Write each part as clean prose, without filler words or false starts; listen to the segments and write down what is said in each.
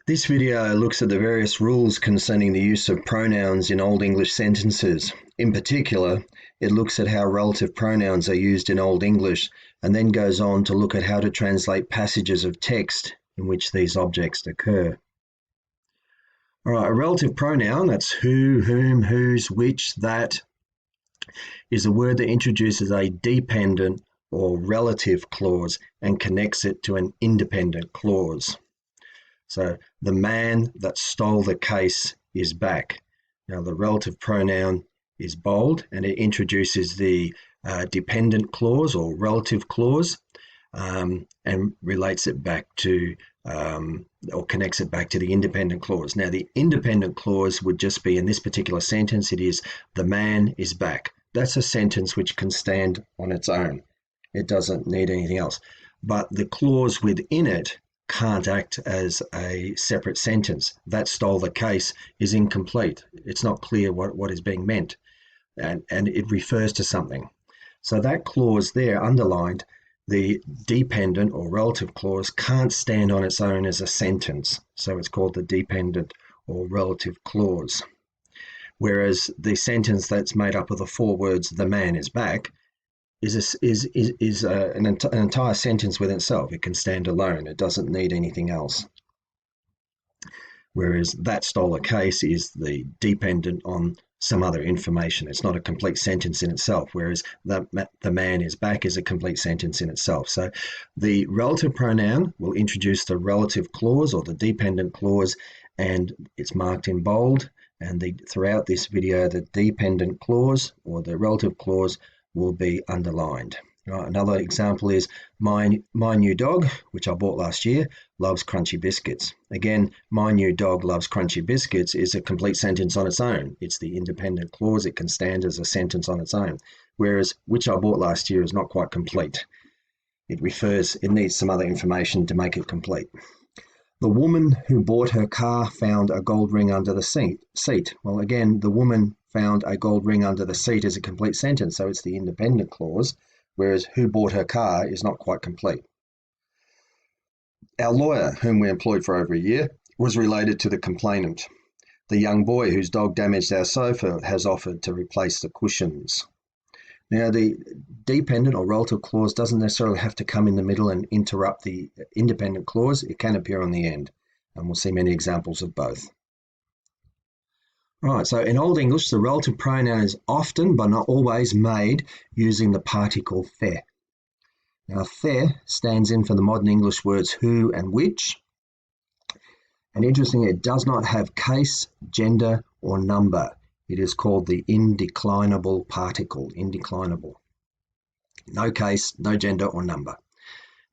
This video looks at the various rules concerning the use of pronouns in Old English sentences. In particular, it looks at how relative pronouns are used in Old English and then goes on to look at how to translate passages of text in which these objects occur. All right, a relative pronoun, that's who, whom, whose, which, that, is a word that introduces a dependent or relative clause and connects it to an independent clause. So the man that stole the case is back. Now the relative pronoun is bold and it introduces the dependent clause or relative clause and relates it back to or connects it back to the independent clause. Now the independent clause would just be, in this particular sentence, it is the man is back. That's a sentence which can stand on its own. It doesn't need anything else. But the clause within it can't act as a separate sentence. That stole the case is incomplete. It's not clear what is being meant, and it refers to something. So that clause there, underlined, the dependent or relative clause, can't stand on its own as a sentence. So it's called the dependent or relative clause. Whereas the sentence that's made up of the four words, the man is back, is an entire sentence within itself. It can stand alone. It doesn't need anything else. Whereas that stole a case is the dependent on some other information. It's not a complete sentence in itself, whereas the man is back is a complete sentence in itself. So the relative pronoun will introduce the relative clause or the dependent clause, and it's marked in bold. And throughout this video, the dependent clause or the relative clause will be underlined. Right, another example is my new dog, which I bought last year, loves crunchy biscuits. Again, my new dog loves crunchy biscuits is a complete sentence on its own. It's the independent clause. It can stand as a sentence on its own. Whereas which I bought last year is not quite complete. It needs some other information to make it complete. The woman who bought her car found a gold ring under the seat. Well, again, the woman found a gold ring under the seat is a complete sentence, so it's the independent clause, whereas who bought her car is not quite complete. Our lawyer, whom we employed for over a year, was related to the complainant. The young boy whose dog damaged our sofa has offered to replace the cushions. Now, the dependent or relative clause doesn't necessarily have to come in the middle and interrupt the independent clause. It can appear on the end, and we'll see many examples of both. All right, so in Old English, the relative pronoun is often, but not always, made using the particle the. Now, the stands in for the modern English words who and which. And interestingly, it does not have case, gender, or number. It is called the indeclinable particle, indeclinable. No case, no gender or number.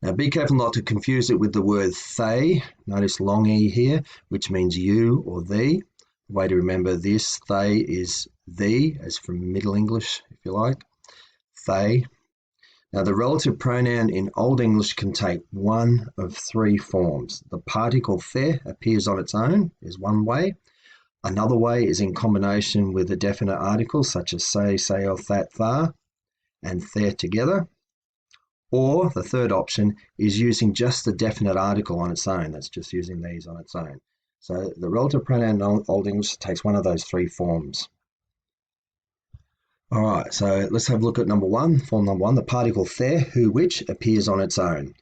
Now be careful not to confuse it with the word they. Notice long E here, which means you or thee. The way to remember this, they, is thee, as from Middle English, if you like. They. Now the relative pronoun in Old English can take one of three forms. The particle the appears on its own, is one way. Another way is in combination with a definite article, such as say, or that, thar, and there together. Or the third option is using just the definite article on its own. That's just using these on its own. So the relative pronoun in Old English takes one of those three forms. All right, so let's have a look at number one. Form number one, the particle the, who, which, appears on its own.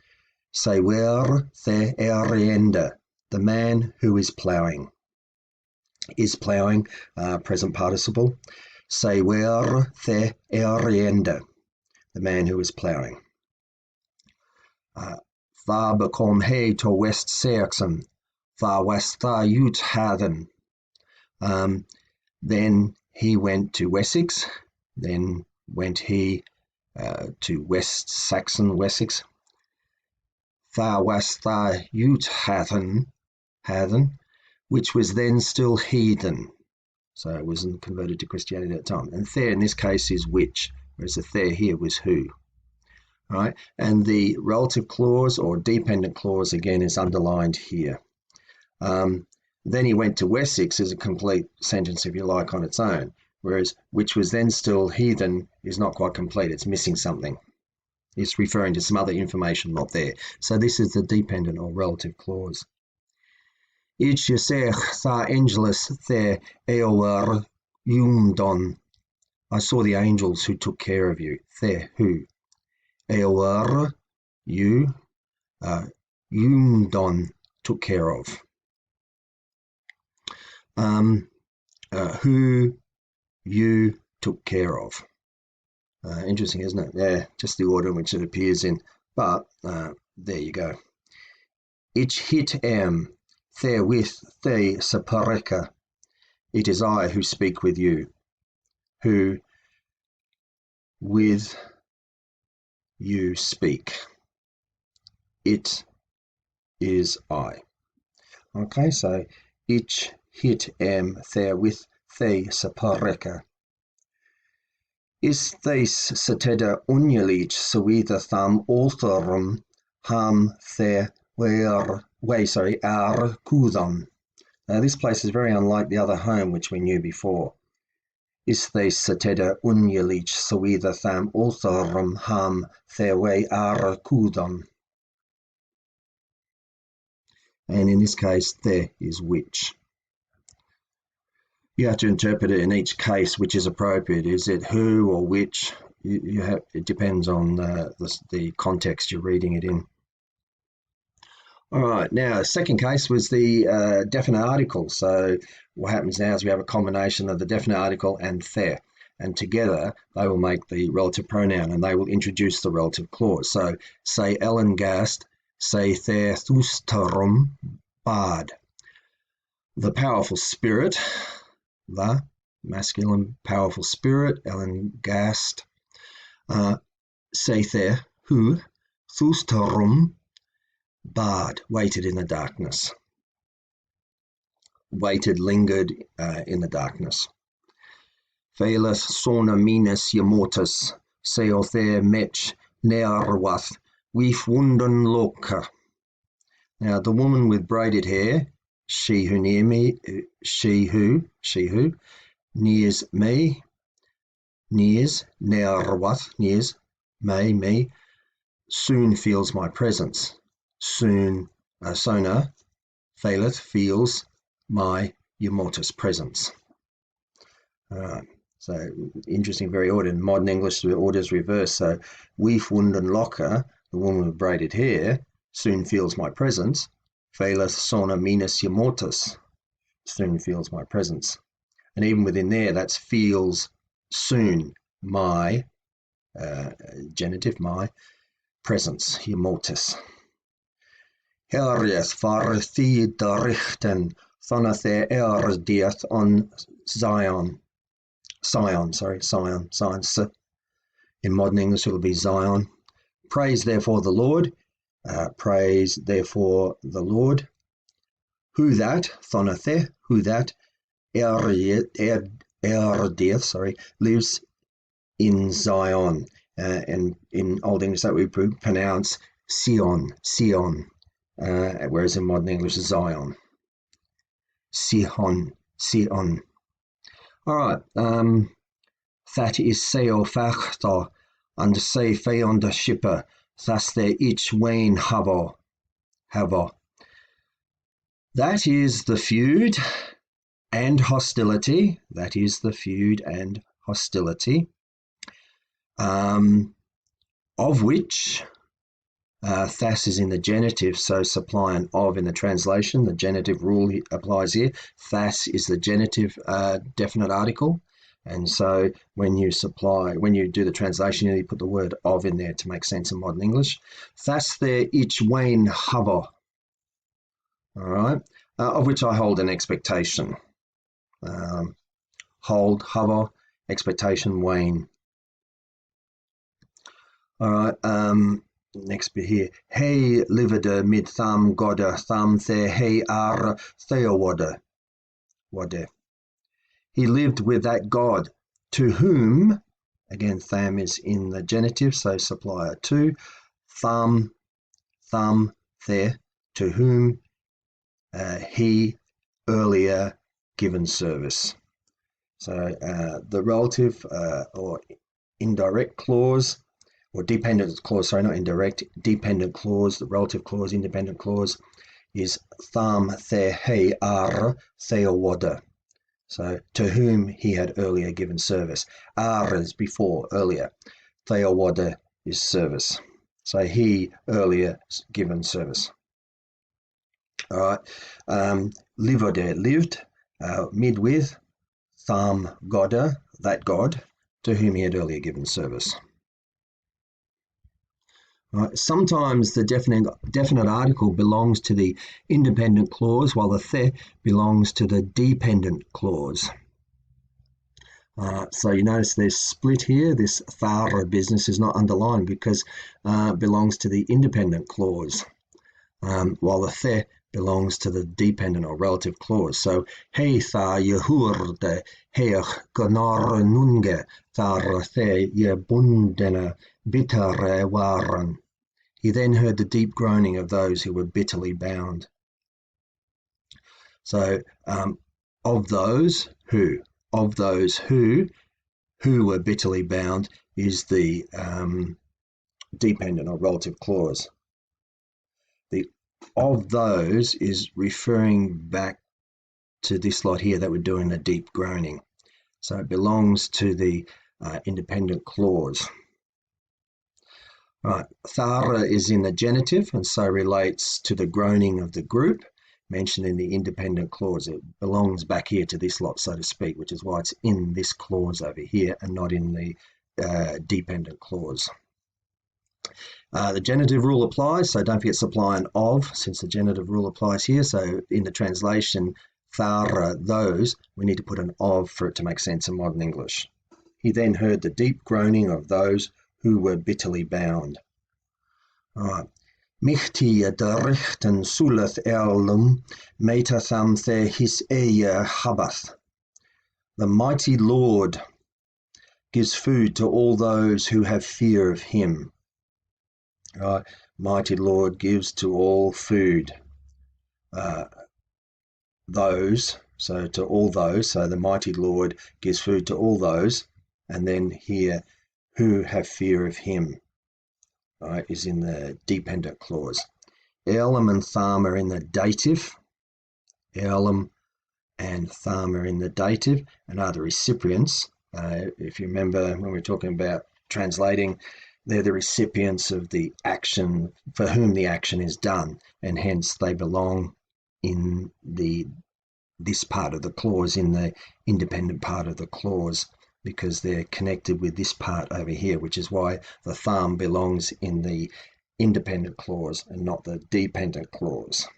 Say where the riende, the man who is ploughing. Is ploughing, present participle. Say where the riende, the man who is ploughing. Var bekom he to West Saxon, var west tha ut haden. Then he went to Wessex, then went he to West Saxon, Wessex. Var west tha ut haden, which was then still heathen. So it wasn't converted to Christianity at that time. And there in this case is which, whereas the there here was who. All right, and the relative clause or dependent clause again is underlined here. Then he went to Wessex is a complete sentence, if you like, on its own, whereas which was then still heathen is not quite complete. It's missing something. It's referring to some other information not there. So this is the dependent or relative clause. Ich ysech tha angelus the eower yumdon. I saw the angels who took care of you. The who? Eower, you, yumdon, took care of. Who you took care of. Interesting, isn't it? Yeah, just the order in which it appears in. But there you go. Ich hit am therewith the sapareka. It is I who speak with you, who with you speak. It is I. Okay, so ich hit am therewith the sapareka. Is theis sateda unyalich suida tham althorum ham the ar kudon. Now this place is very unlike the other home which we knew before. Is theis sateda unyalich suida tham althorum ham the ar kudon. And in this case, there is which. You have to interpret it in each case which is appropriate. Is it who or which? It depends on the context you're reading it in. All right, now the second case was the definite article. So what happens now is we have a combination of the definite article and the, and together they will make the relative pronoun and they will introduce the relative clause. So say Ellen Gast, say the thustarum bad. The powerful spirit, the masculine powerful spirit, Ellen Gast, Seither, who, thustarum, bad, waited in the darkness. Waited, lingered in the darkness. Phaelus sona minus yamortus, seother mech nearwath, weef wunden loka. Now the woman with braided hair, she who nears me, nearwath, nears, me, soon feels my presence. Soon, sona, faileth, feels my yamortus presence. All right, so interesting, very ordered. In modern English, the order is reversed. So, weef wunden locker, the woman with braided hair, soon feels my presence. Faileth sona minus yamortus, soon feels my presence. And even within there, that's feels soon my, genitive, my presence, yamortus. Herjes farthida richten thonathe erdieth on Zion. Sion. In modern English, it will be Zion. Praise therefore the Lord. Praise therefore the Lord. Who that, thonathe, who that erdieth, lives in Zion. And in Old English, that we pronounce Sion. Whereas in modern English, Zion. Sihon. All right. That is seo fachta and say feon the shipper. Thus there each wane havo. That is the feud and hostility. Of which thas is in the genitive, so supply an of in the translation. The genitive rule applies here. Thas is the genitive definite article. And so when you do the translation, you put the word of in there to make sense in modern English. Thas there each wane havo. All right. Of which I hold an expectation. Hold, havo, expectation, wane. All right. Next bit here. Hey livede mid tham godde tham the hey ar theowode. He lived with that God, to whom, again tham is in the genitive, so supply a to, tham there, to whom he earlier given service. So the relative or indirect clause, or dependent clause, sorry, not indirect, dependent clause, the relative clause, independent clause, is tham the he ar theowoda. So to whom he had earlier given service. Ar is before, earlier. Theowoda is service. So he earlier given service. All right. Livode lived, mid with, tham goda, that God, to whom he had earlier given service. Sometimes the definite article belongs to the independent clause, while the the belongs to the dependent clause. So you notice there's split here. This thara business is not underlined because it belongs to the independent clause, while the the belongs to the dependent or relative clause. So he tha yehurde heach gnar nunge thara the yebundena bittere waren. He then heard the deep groaning of those who were bitterly bound. So, of those who were bitterly bound is the dependent or relative clause. The of those is referring back to this lot here that we're doing the deep groaning. So it belongs to the independent clause. Right, thara is in the genitive and so relates to the groaning of the group mentioned in the independent clause. It belongs back here to this lot, so to speak, which is why it's in this clause over here and not in the dependent clause. The genitive rule applies, so don't forget supply an of, since the genitive rule applies here. So in the translation, thara, those, we need to put an of for it to make sense in modern English. He then heard the deep groaning of those who were bitterly bound. All right. Michti richten suleth elum metatham the his eya habath. The mighty Lord gives food to all those who have fear of him. Mighty Lord gives to all food. Those, so to all those, so the mighty Lord gives food to all those, and then here, who have fear of him, is in the dependent clause. Elam and tham are in the dative. Elam and tham are in the dative and are the recipients. If you remember when we were talking about translating, they're the recipients of the action for whom the action is done, and hence they belong in this part of the clause, in the independent part of the clause, because they're connected with this part over here, which is why the tham belongs in the independent clause and not the dependent clause,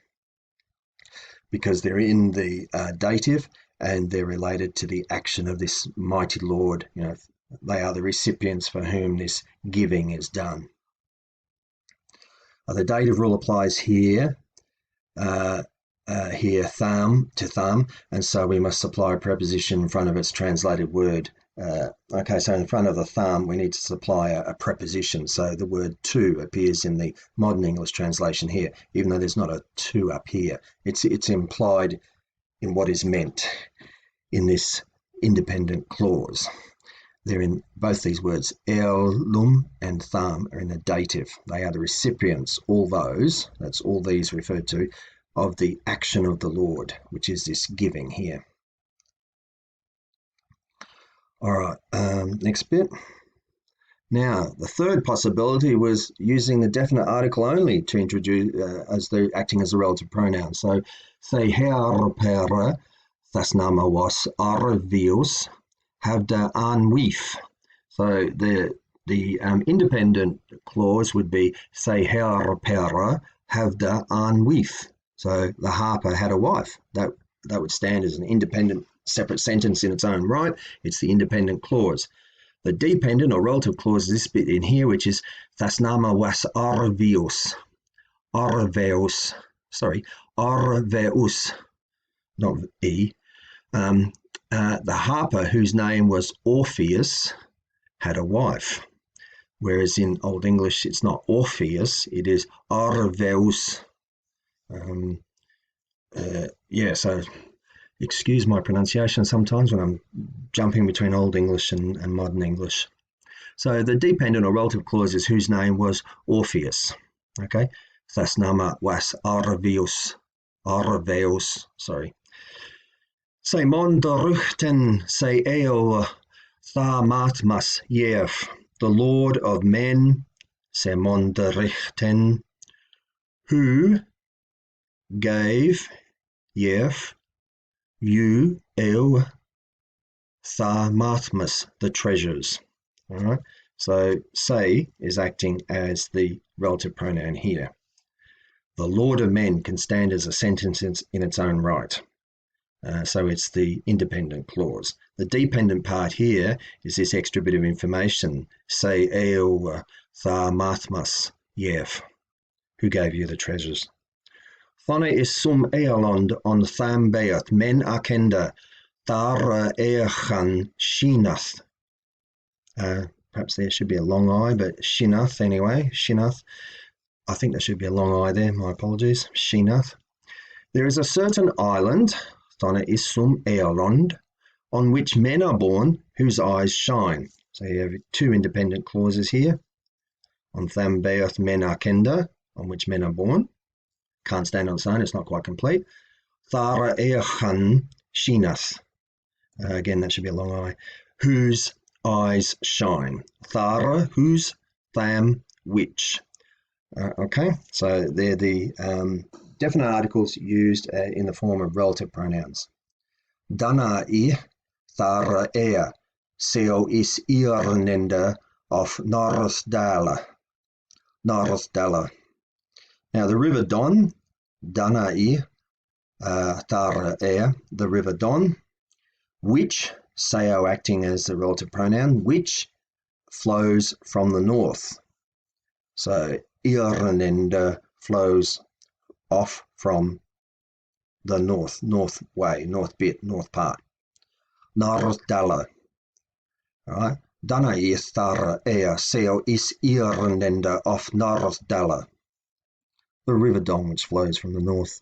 because they're in the dative and they're related to the action of this mighty Lord. They are the recipients for whom this giving is done. The dative rule applies here, tham to tham, and so we must supply a preposition in front of its translated word. So in front of the tham, we need to supply a preposition. So the word to appears in the modern English translation here, even though there's not a to up here. It's implied in what is meant in this independent clause. They're in both these words, elum and tham are in the dative. They are the recipients, all those, that's all these referred to, of the action of the Lord, which is this giving here. All right, next bit. Now, the third possibility was using the definite article only to introduce, as they're acting as a relative pronoun. So, say herpera, thasnama was arvius, havda anwif. So the independent clause would be say herpera, havda anwif. So the harper had a wife. That would stand as an independent separate sentence in its own right. It's the independent clause. The dependent or relative clause is this bit in here, which is thasnama was arveus, not e. The harper, whose name was Orpheus, had a wife, whereas in Old English it's not Orpheus, it is Arveus. So excuse my pronunciation sometimes when I'm jumping between Old English and modern English. So the dependent or relative clause is whose name was Orpheus. Okay, thasnama was Arveus. arveos, sorry. Se monderuchten se eo thamatmas yef, the Lord of men, se monderuchten, who gave yef you eo thamatmas, the treasures. All right. So say is acting as the relative pronoun here. The Lord of men can stand as a sentence in its own right. So it's the independent clause. The dependent part here is this extra bit of information. Say eo thamatmas yef, who gave you the treasures. Thona is sum ealond on thambeat men akenda thara eachan shinath. Perhaps there should be a long I, but shinath anyway. Shinath. I think there should be a long I there. My apologies. Shinath. There is a certain island, Thona is sum ealond, on which men are born whose eyes shine. So you have two independent clauses here. On thambeath men akenda, on which men are born. Can't stand on its own, it's not quite complete. Thara eachan shinath. Again, that should be a long I. Whose eyes shine. Thara, whose, tham, which. Okay, so they're the definite articles used in the form of relative pronouns. Dana I, thara ea, seo is irnenda of Northdala. Northdala. Now the River Don, Dana I, thara ea, the River Don, which, seo acting as the relative pronoun, which flows from the north. So Irnenda flows off from the north way, north bit, north part. Northdala. All right. Dana is thara ea seo is Irnenda of Northdala. The River Don, which flows from the north.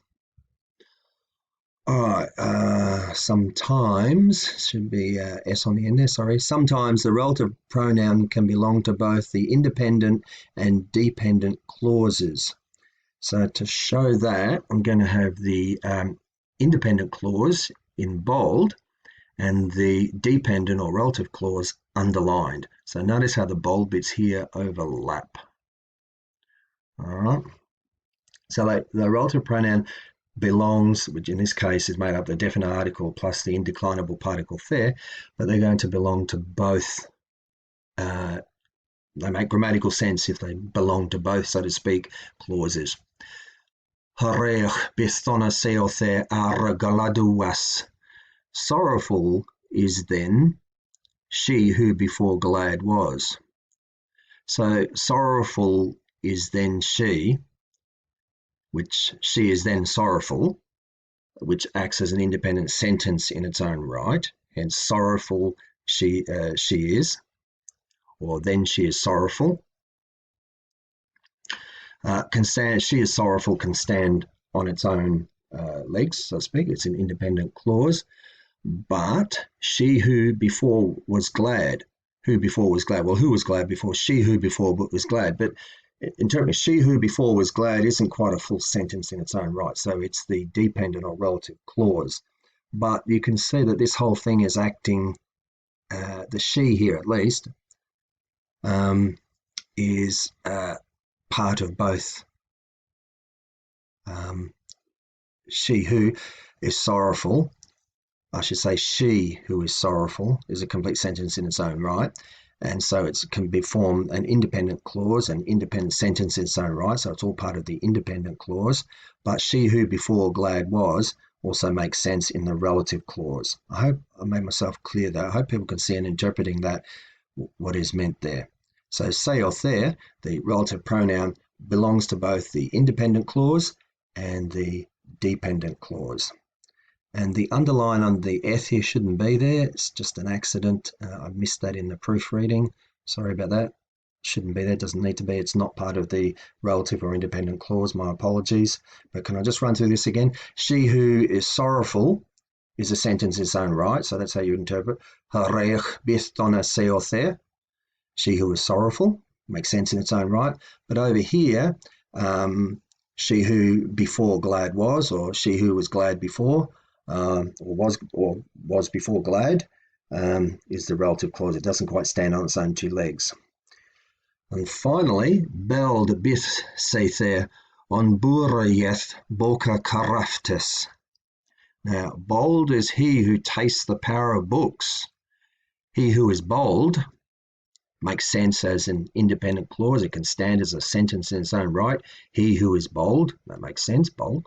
All right, sometimes, should be S on the end there, sorry. Sometimes the relative pronoun can belong to both the independent and dependent clauses. So to show that, I'm going to have the independent clause in bold and the dependent or relative clause underlined. So notice how the bold bits here overlap. All right. So the relative pronoun belongs, which in this case is made up of the definite article plus the indeclinable particle there, but they're going to belong to both. They make grammatical sense if they belong to both, so to speak, clauses. Harech bithona seothe aragaladuas. Sorrowful is then she who before glad was. So sorrowful is then she, which she is then sorrowful, which acts as an independent sentence in its own right. Hence, sorrowful she is, or then she is sorrowful. Can stand. She is sorrowful can stand on its own legs, so to speak. It's an independent clause. But she who before was glad, who before was glad. Well, who was glad before? She who before was glad. But in terms of she who before was glad isn't quite a full sentence in its own right. So it's the dependent or relative clause. But you can see that this whole thing is acting, the she here at least, is part of both. She who is sorrowful, I should say she who is sorrowful is a complete sentence in its own right. And so it can be formed an independent clause, an independent sentence in its own right. So it's all part of the independent clause. But she who before glad was also makes sense in the relative clause. I hope I made myself clear there. I hope people can see in interpreting that what is meant there. So seoth there, the relative pronoun, belongs to both the independent clause and the dependent clause. And the underline on the eth here shouldn't be there. It's just an accident. I missed that in the proofreading. Sorry about that. Shouldn't be there. Doesn't need to be. It's not part of the relative or independent clause. My apologies. But can I just run through this again? She who is sorrowful is a sentence in its own right. So that's how you interpret. Harech bithona seother. She who is sorrowful. Makes sense in its own right. But over here, she who before glad was, or she who was glad before, or was before glad, is the relative clause. It doesn't quite stand on its own two legs. And finally, beld bith seither on burayeth boca caraftis. Now, bold is he who tastes the power of books. He who is bold makes sense as an independent clause. It can stand as a sentence in its own right. He who is bold, that makes sense, bold,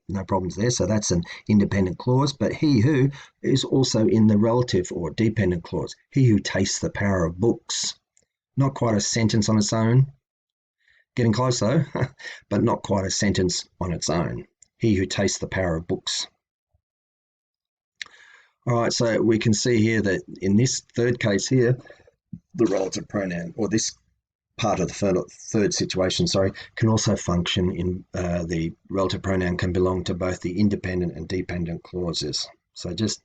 no problems there. So that's an independent clause. But he who is also in the relative or dependent clause. He who tastes the power of books. Not quite a sentence on its own. Getting close though, but not quite a sentence on its own. He who tastes the power of books. All right, so we can see here that in this third case here, the relative pronoun, or this part of the third situation, can also function in the relative pronoun can belong to both the independent and dependent clauses. So just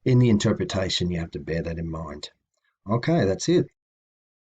in the interpretation, you have to bear that in mind. Okay, that's it.